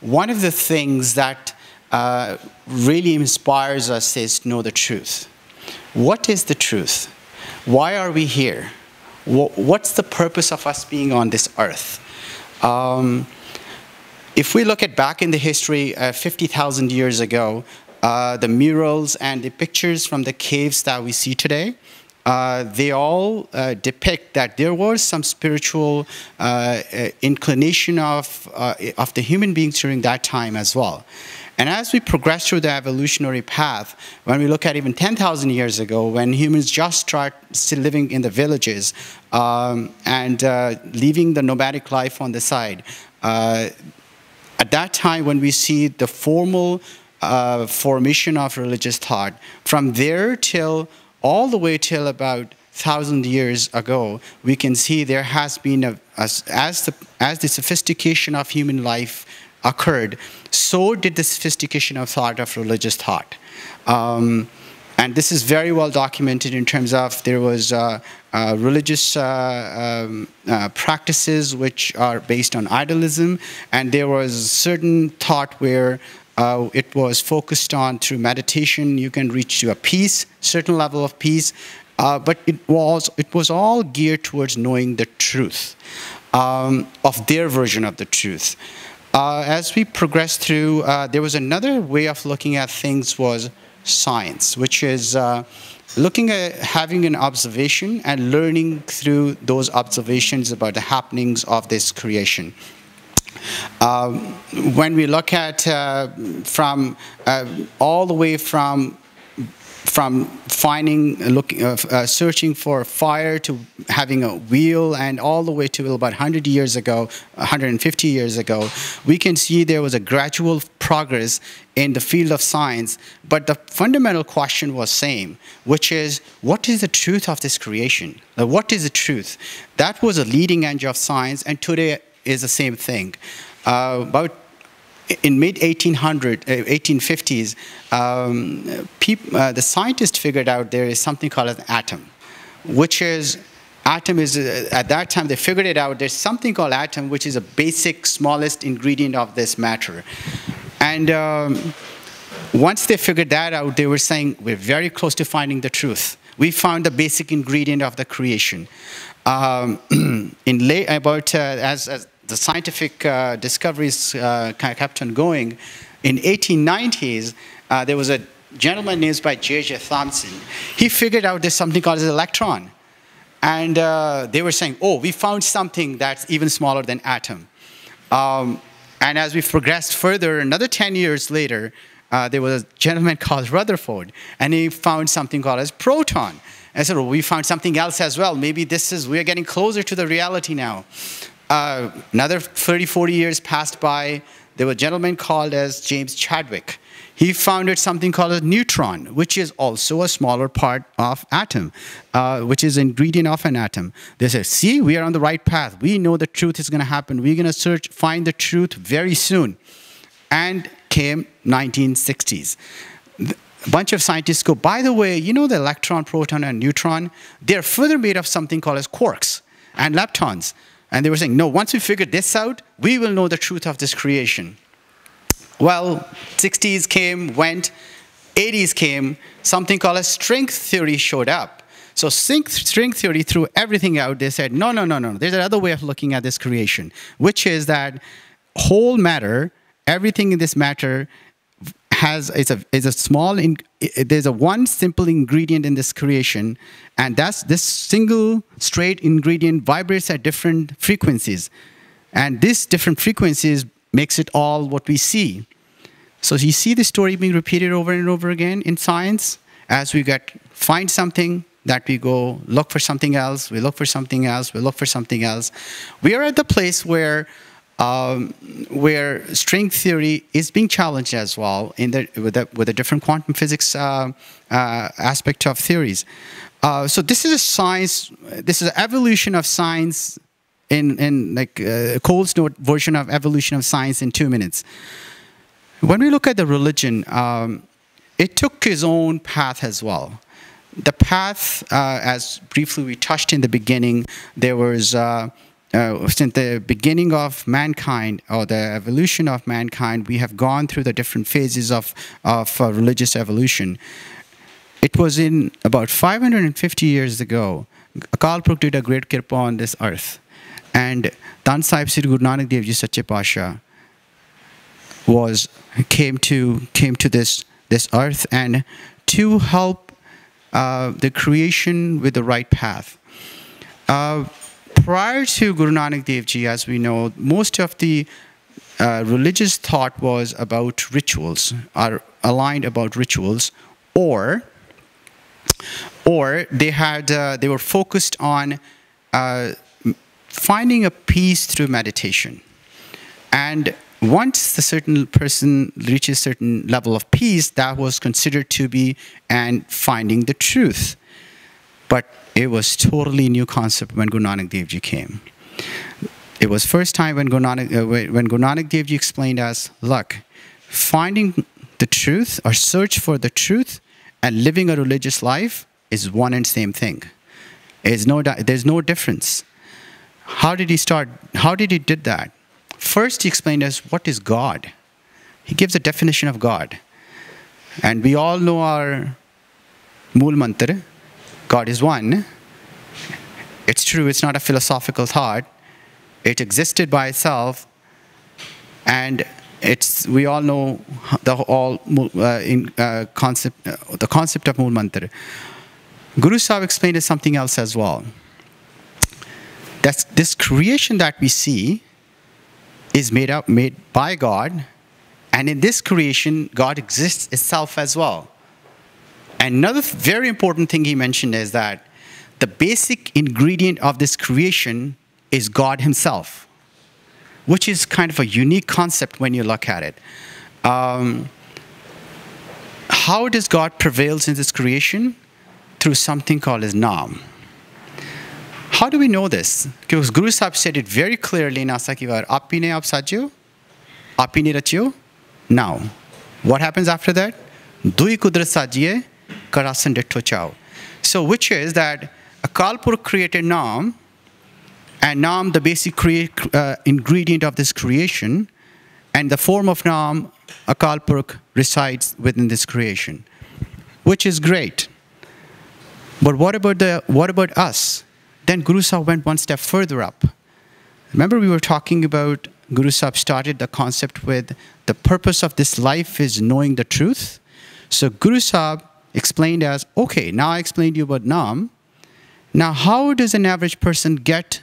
one of the things that really inspires us is to know the truth. What is the truth? Why are we here? What's the purpose of us being on this earth? If we look at back in the history, 50,000 years ago, the murals and the pictures from the caves that we see today, they all depict that there was some spiritual inclination of the human beings during that time as well. And as we progress through the evolutionary path, when we look at even 10,000 years ago, when humans just start still living in the villages and leaving the nomadic life on the side, at that time when we see the formal formation of religious thought, from there till all the way till about 1,000 years ago, we can see there has been, as the sophistication of human life occurred, so did the sophistication of thought, of religious thought. And this is very well documented in terms of there was religious practices which are based on idolism, and there was certain thought where it was focused on through meditation you can reach to a peace, certain level of peace, but it was all geared towards knowing the truth of their version of the truth. As we progress through, there was another way of looking at things was science, which is looking at having an observation and learning through those observations about the happenings of this creation. When we look at from all the way from finding, searching for fire to having a wheel, and all the way to about 100 years ago, 150 years ago, we can see there was a gradual progress in the field of science, but the fundamental question was same, which is, what is the truth of this creation? What is the truth? That was a leading edge of science, and today is the same thing. About in mid-1850s, the scientists figured out there is something called an atom, which is, atom is, at that time they figured it out, there's something called atom, which is a basic, smallest ingredient of this matter. And once they figured that out, they were saying, we're very close to finding the truth. We found the basic ingredient of the creation. As the scientific discoveries kept on going, in 1890s, there was a gentleman named by J.J. Thomson. He figured out there's something called an electron. And they were saying, oh, we found something that's even smaller than atom. And as we progressed further, another 10 years later, there was a gentleman called Rutherford, and he found something called as proton. And I said, well, we found something else as well. Maybe we're getting closer to the reality now. Another 30, 40 years passed by. There was a gentleman called as James Chadwick. He founded something called a neutron, which is also a smaller part of atom, which is an ingredient of an atom. They said, see, we are on the right path. We know the truth is going to happen. We're going to find the truth very soon. And came 1960s. A bunch of scientists go, by the way, you know the electron, proton, and neutron? They're further made of something called as quarks and leptons. And they were saying, no, once we figure this out, we will know the truth of this creation. Well, 60s came, went, 80s came, something called as string theory showed up. So string theory threw everything out. They said, no, no, no, no. There's another way of looking at this creation, which is that whole matter, everything in this matter there's a one simple ingredient in this creation, and that's this single straight ingredient vibrates at different frequencies. And these different frequencies makes it all what we see. So you see the story being repeated over and over again in science. As we find something, that we go look for something else, we look for something else, we look for something else. We are at the place where string theory is being challenged as well with a different quantum physics aspect of theories. So this is a science, this is an evolution of science in like Cole's note version of evolution of science in 2 minutes. When we look at the religion, it took its own path as well. The path, as briefly we touched in the beginning, there was since the beginning of mankind or the evolution of mankind, we have gone through the different phases of religious evolution. It was in about 550 years ago, Akal Purkh did a great kirpa on this earth. And Tan Sahib Sri Guru Nanak Dev Ji Sache Pasha came to this earth and to help the creation with the right path. Prior to Guru Nanak Dev Ji, as we know, most of the religious thought was about rituals, are aligned about rituals, or they were focused on finding a peace through meditation. And once the certain person reaches a certain level of peace, that was considered to be and finding the truth. But it was totally new concept when Guru Nanak Dev Ji came. It was first time when Guru Nanak Dev Ji explained us, look, finding the truth or search for the truth and living a religious life is one and same thing. There's no difference. How did he start? How did he did that? First, he explained us what is God. He gives a definition of God. And we all know our Mool Mantra, God is one. It's true, it's not a philosophical thought. It existed by itself. And we all know the concept of Mool Mantra. Guru Sahib explained us something else as well. That's this creation that we see is made by God, and in this creation, God exists itself as well. And another very important thing he mentioned is that the basic ingredient of this creation is God himself, which is kind of a unique concept when you look at it. How does God prevails in this creation? Through something called as Naam. How do we know this? Because Guru Sahib said it very clearly in Asakivar, Apine aap sajyo, apine rachyo. Now, what happens after that? Dui kudrat sajiye, karasan ditto chao. So, which is that Akal Purkh created Naam, and Naam, the basic ingredient of this creation, and the form of Naam, Akal Purkh resides within this creation, which is great. But what about us? Then Guru Sahib went one step further up. Remember we were talking about, Guru Sahib started the concept with the purpose of this life is knowing the truth. So Guru Sahib explained as, okay, now I explained to you about Naam. Now how does an average person get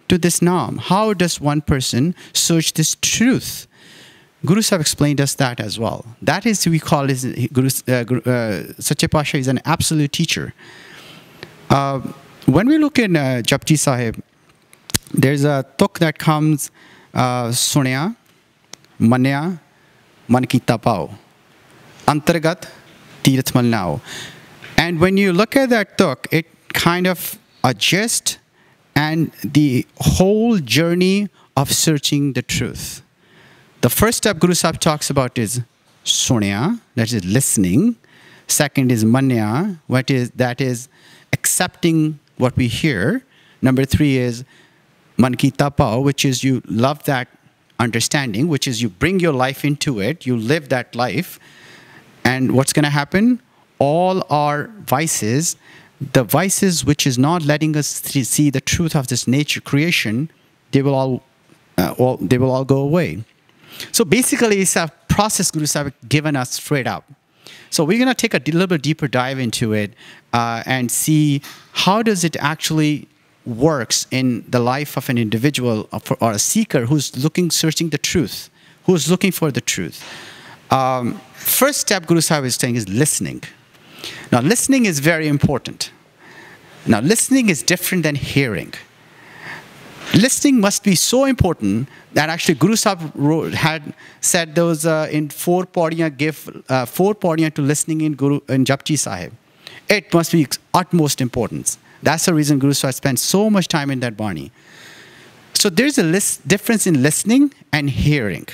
to this Naam? How does one person search this truth? Guru Sahib explained us that as well. That is, we call his Sache Pasha is an absolute teacher. When we look in Japji Sahib, there's a tuk that comes, Sunya, Manya, Man Kita Pao, Antargat, Tirth Malnao. And when you look at that tuk, it kind of adjusts and the whole journey of searching the truth. The first step Guru Sahib talks about is Sunya, that is listening. Second is Manya, that is accepting what we hear. Number 3 is Man Ki Tapa, which is you love that understanding, which is you bring your life into it, you live that life. And what's going to happen? All our vices, the vices which is not letting us see the truth of this nature creation, they will all go away. So basically, it's a process Guru Sahib given us straight up. So we're going to take a little bit deeper dive into it and see how does it actually works in the life of an individual or a seeker who's searching the truth, who's looking for the truth. First step Guru Sahib is saying is listening. Now listening is very important. Now listening is different than hearing. Listening must be so important that actually Guru Sahib had said those in 4 pauriyan, give 4 pauriyan to listening in Japji Sahib. It must be utmost importance. That's the reason Guru Sahib spent so much time in that Bani. So there's a difference in listening and hearing.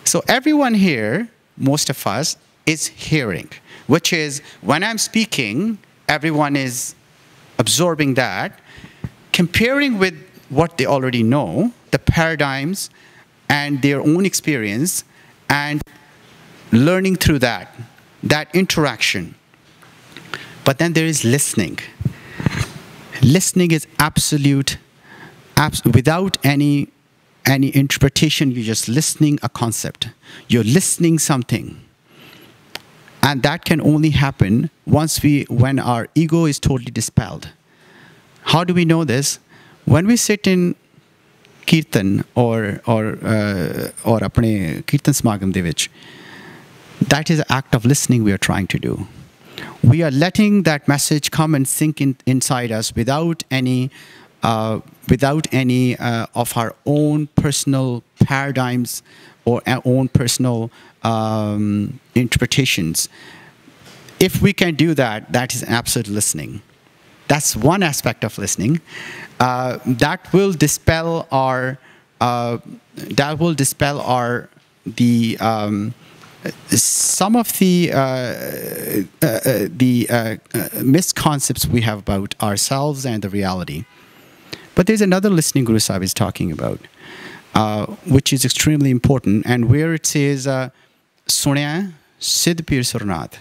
So everyone here, most of us, is hearing, which is when I'm speaking, everyone is absorbing that. Comparing with what they already know, the paradigms and their own experience, and learning through that interaction. But then there is listening. Listening is absolute, without any interpretation. You're just listening a concept. You're listening something. And that can only happen when our ego is totally dispelled. How do we know this? When we sit in kirtan or apne kirtan smagam de vich, that is an act of listening we are trying to do. We are letting that message come and sink inside us without any of our own personal paradigms or our own personal interpretations. If we can do that, that is absolute listening. That's one aspect of listening. That will dispel some of the misconceptions we have about ourselves and the reality. But there's another listening Guru Sahib is talking about, which is extremely important, and where it says, Sunaya Siddh Pir Surnath.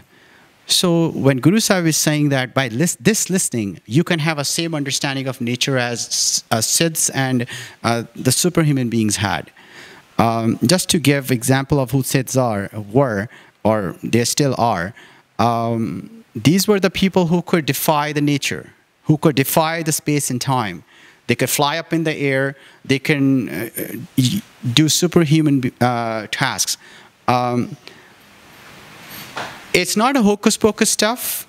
So when Guru Sahib is saying that by this listening, you can have a same understanding of nature as Siddhs and the superhuman beings had. Just to give example of who Siddhs were, or they still are, these were the people who could defy the nature, who could defy the space and time. They could fly up in the air. They can do superhuman tasks. It's not a hocus pocus stuff.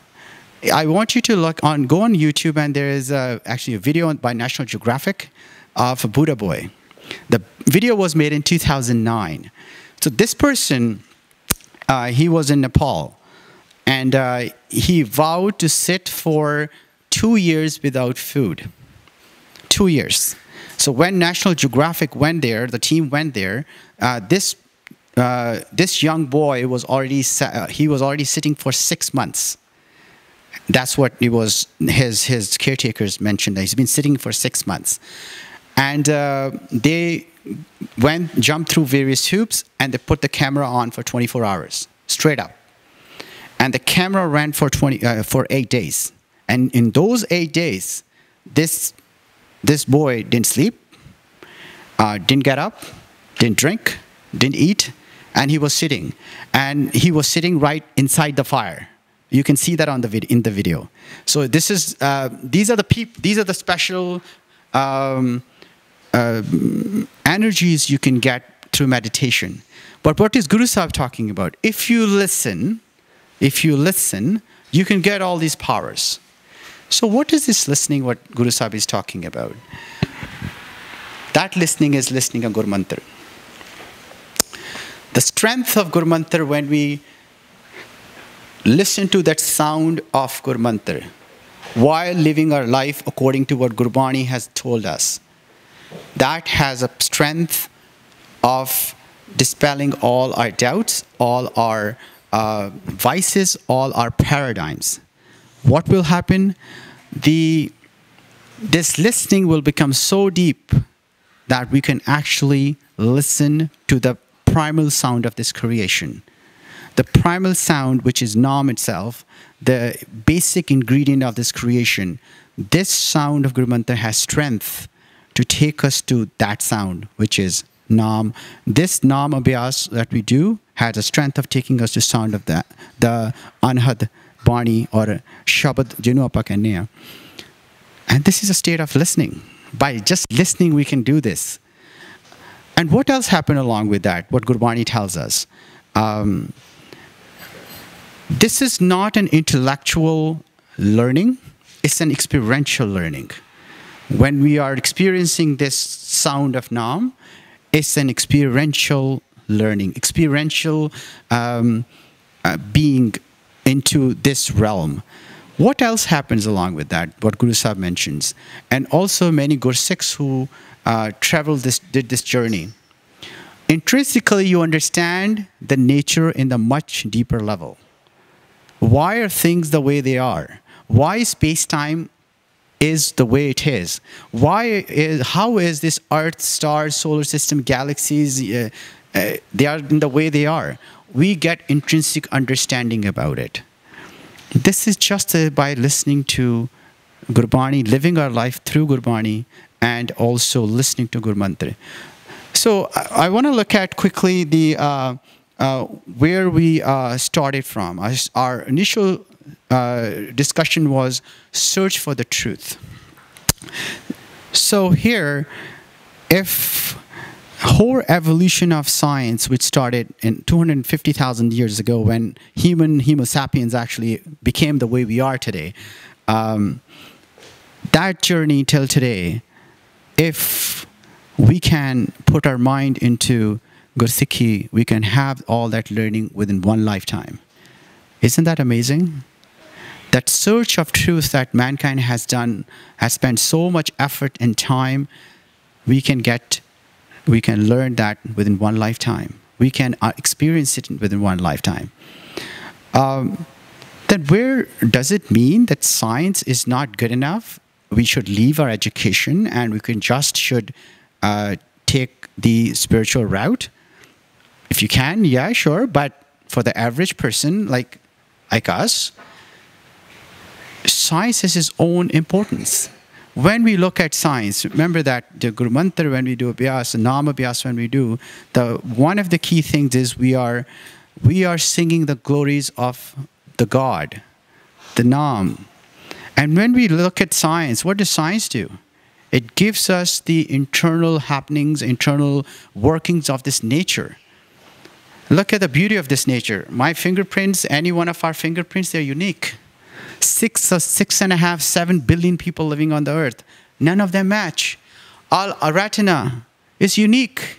I want you to go on YouTube, and there is actually a video by National Geographic of a Buddha boy. The video was made in 2009. So this person, he was in Nepal, and he vowed to sit for 2 years without food. 2 years. So when National Geographic went there, the team went there, this young boy was already sitting for 6 months. That's what it was. His caretakers mentioned that he's been sitting for 6 months, and they jumped through various hoops, and they put the camera on for 24 hours straight up, and the camera ran for 8 days. And in those 8 days, this boy didn't sleep, didn't get up, didn't drink, didn't eat, and he was sitting. And he was sitting right inside the fire. You can see that in the video. So this is these are the special energies you can get through meditation. But what is Guru Sahib talking about? If you listen, you can get all these powers. So what is this listening, what Guru Sahib is talking about? That listening is listening a Guru Mantra. The strength of Guru Mantra, when we listen to that sound of Guru Mantra while living our life according to what Gurbani has told us, that has a strength of dispelling all our doubts, all our vices, all our paradigms. What will happen? This listening will become so deep that we can actually listen to the primal sound of this creation. The primal sound, which is Nam itself, the basic ingredient of this creation. This sound of Guru Mantra has strength to take us to that sound, which is Nam. This Nam Abhyas that we do has a strength of taking us to sound of the Anhad Bani or Shabad Jinu Apa Kehne hain. And this is a state of listening. By just listening, we can do this. And what else happened along with that? What Gurbani tells us. This is not an intellectual learning. It's an experiential learning. When we are experiencing this sound of Nam, it's an experiential learning, experiential being into this realm. What else happens along with that? What Guru Sahib mentions. And also many Gursikhs who did this journey. Intrinsically, you understand the nature in the much deeper level. Why are things the way they are? Why is space-time is the way it is? How is this Earth, stars, solar system, galaxies, they are in the way they are? We get intrinsic understanding about it. This is just by listening to Gurbani, living our life through Gurbani, and also listening to Guru Mantra. So I want to look at quickly the where we started from. Our initial discussion was search for the truth. So here, if whole evolution of science, which started in 250,000 years ago when Homo sapiens actually became the way we are today, that journey till today, if we can put our mind into Gursikhi, we can have all that learning within one lifetime. Isn't that amazing? That search of truth that mankind has done, has spent so much effort and time, we can learn that within one lifetime. We can experience it within one lifetime. Then where does it mean that science is not good enough? We should leave our education and we should take the spiritual route? If you can, yeah, sure. But for the average person like us, science has its own importance. When we look at science, remember that the Guru Mantra, when we do Abhyas, Nama Abhyas, when we do, one of the key things is we are singing the glories of the God, the Nam. And when we look at science, what does science do? It gives us the internal happenings, internal workings of this nature. Look at the beauty of this nature. My fingerprints, any one of our fingerprints, they're unique. 6.5, 7 billion people living on the earth. None of them match. Our retina is unique.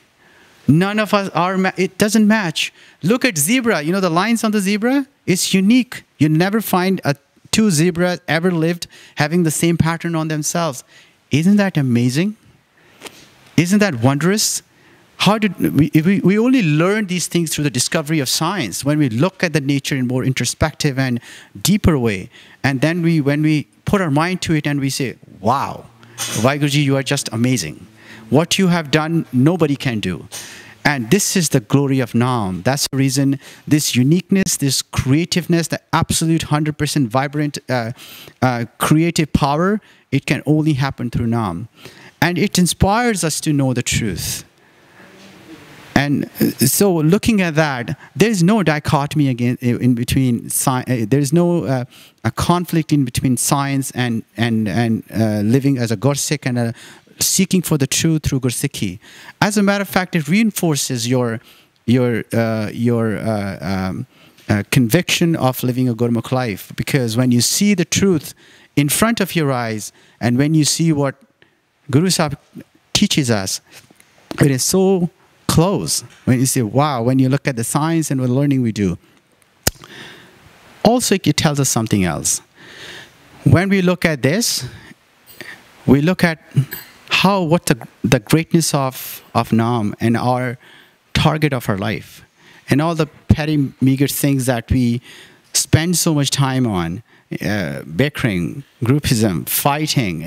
None of us it doesn't match. Look at zebra. You know the lines on the zebra? It's unique. You never find two zebras ever lived having the same pattern on themselves. Isn't that amazing? Isn't that wondrous? How did we only learn these things through the discovery of science, when we look at the nature in more introspective and deeper way. And then when we put our mind to it and we say, wow, Vaiguruji, you are just amazing. What you have done, nobody can do. And this is the glory of Naam. That's the reason this uniqueness, this creativeness, the absolute 100% vibrant creative power, it can only happen through Naam. And it inspires us to know the truth. And so looking at that, there's no dichotomy again in between science. There's no a conflict in between science and living as a Gursikh and seeking for the truth through Gursikhi. As a matter of fact, it reinforces your conviction of living a Gurmukh life, because when you see the truth in front of your eyes and when you see what Guru Sahib teaches us, it is so close. When you say, wow, when you look at the science and the learning we do. Also, it tells us something else. When we look at this, we look at what the greatness of Naam and our target of our life, and all the petty, meager things that we spend so much time on, bickering, groupism, fighting,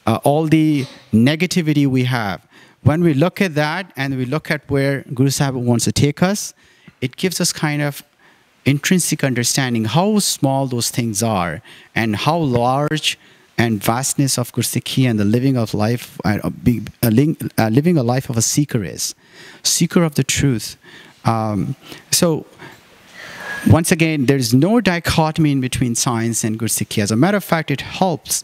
all the negativity we have. When we look at that and we look at where Guru Sahib wants to take us, it gives us kind of intrinsic understanding how small those things are and how large and vastness of Gursikhi and the living of life, living a life of a seeker is. Seeker of the truth. So once again, there is no dichotomy in between science and Gursikhi. As a matter of fact, it helps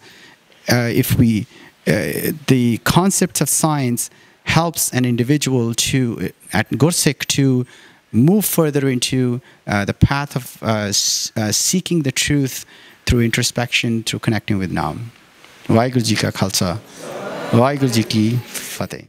if we, the concepts of science helps an individual to, at Gursikh, to move further into the path of seeking the truth through introspection, through connecting with Naam. Vaiguru Ji ka Khalsa, Vaiguru Ji ki Fateh.